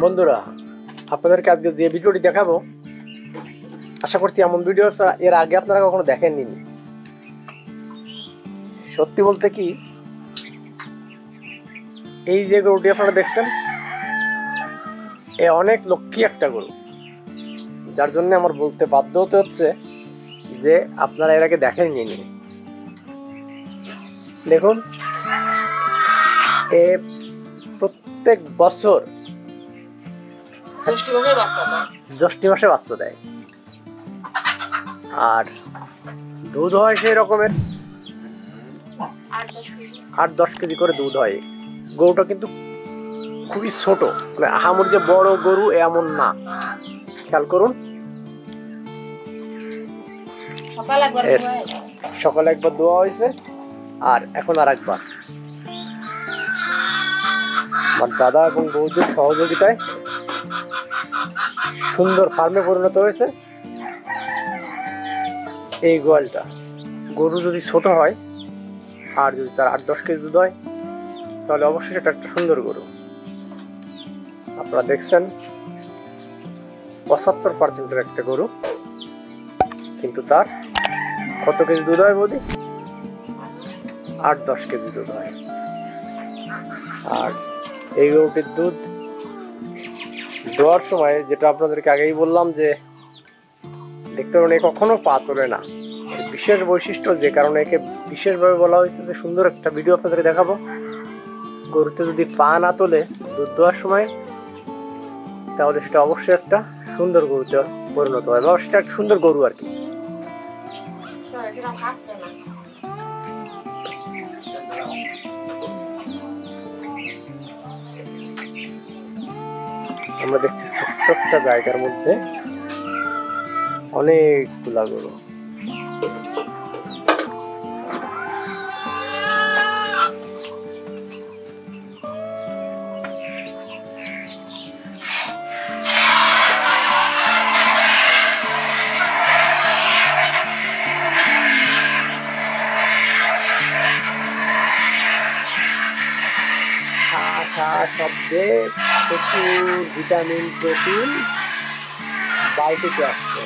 বন্ধুরা, আপনাদেরকে আজকে যে ভিডিওটি দেখাবো, আশা করছি এমন ভিডিও এর আগে আপনারা কখনো দেখেননি। সত্যি বলতে কি, এই যে গরুটি আপনারা দেখছেন, এ অনেক লক্ষ্মী একটা গরু, যার জন্য আমার বলতে বাধ্য হতে হচ্ছে যে আপনারা এর আগে দেখেননি। দেখুন, এ প্রত্যেক বছর জ্যৈষ্ঠ মাসে বাচ্চা দেয়, আর দুধ হয় সেই রকমের 8-10 কেজি করে দুধ হয়। গরুটা কিন্তু খুবই ছোট, মানে আহামর যে বড় গরু এমন না। খেয়াল করুন, সকালে একবার দোয়া হয়েছে, আর এখন আর একবার আমার দাদা এবং বৌদির সহযোগিতায় সুন্দর ফার্মে পরিণত হয়েছে এই গোয়ালটা। গরু যদি ছোট হয় আর যদি তার 8-10 কেজি দুধ হয়, তাহলে অবশ্যই সেটা একটা সুন্দর গরু। আপনারা দেখছেন 75% একটা গরু, কিন্তু তার কত কেজি দুধ হয় বৌদি? 8-10 কেজি দুধ হয়। আর এই গরুটির দুধ দোয়ার সময়, যেটা আপনাদেরকে আগেই বললাম, যে দেখতে পারেন এ কখনো পা তোলে না। বিশেষ বৈশিষ্ট্য, যে কারণে একে বিশেষভাবে বলা হয়েছে যে সুন্দর একটা ভিডিও আপনাদের দেখাবো। গরুতে যদি পা না তোলে দুধ দেওয়ার সময়, তাহলে সেটা অবশ্যই একটা সুন্দর গরুতে পরিণত হয়, বা সেটা একটা সুন্দর গরু আর কি। আমরা দেখছি ছোট্ট একটা জায়গার মধ্যে অনেকগুলা গরু। শব্দে প্রচুর ভিটামিন, প্রোটিন বালতিতে আসছে।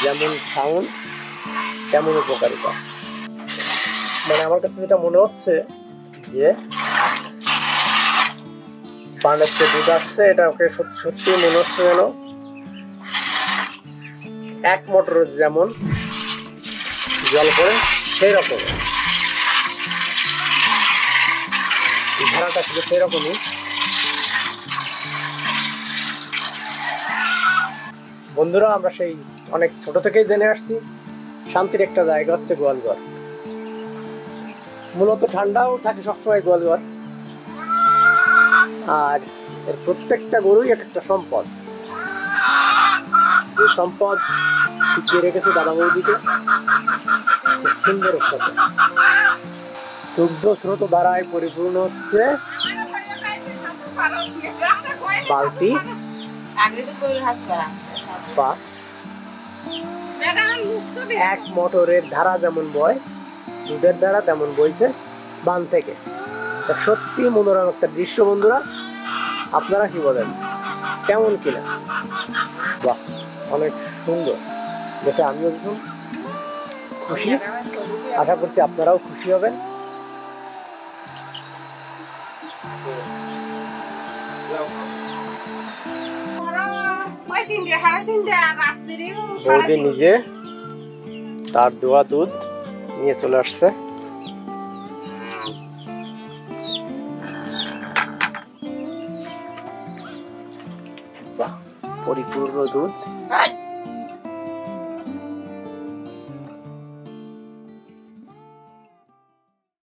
যেমন সাউন্ড তেমন উপকারিতা। মানে আমার কাছে যেটা মনে হচ্ছে যে পানের দুধ আসছে, এটা ওকে সত্যি মনে হচ্ছে যেন 1 মোটরে যেমন জল পড়ে সেই রকম ধারাটা ছিল, সেই রকমই। বন্ধুরা, আমরা সেই অনেক ছোট থেকেই জেনে আসছি শান্তির একটা জায়গা হচ্ছে গোয়ালঘর। মূলত ঠান্ডাও থাকে সবসময় গোয়ালঘর, আর এর প্রত্যেকটা গরুই এক একটা সম্পদ। যে সম্পদ টিকিয়ে রেখেছে দাদা বৌদিকে খুব সুন্দরের সাথে। দুগ্ধ স্রোত দ্বারায় পরিপূর্ণ হচ্ছে বালতি বা 1 মোটরের ধারা যেমন বয়, দুধের ধারা তেমন বইছে বান থেকে। সত্যি মনোরম একটা দৃশ্য বন্ধুরা, আপনারা কি বলেন? কেমন কিনা? বাহ, অনেক সুন্দর দেখে আমিও ভীষণ খুশি। আশা করছি আপনারাও খুশি হবেন। বৌদি নিজে তার দোয়া দুধ নিয়ে চলে আসছে। বাহ, পরিপূর্ণ দুধ।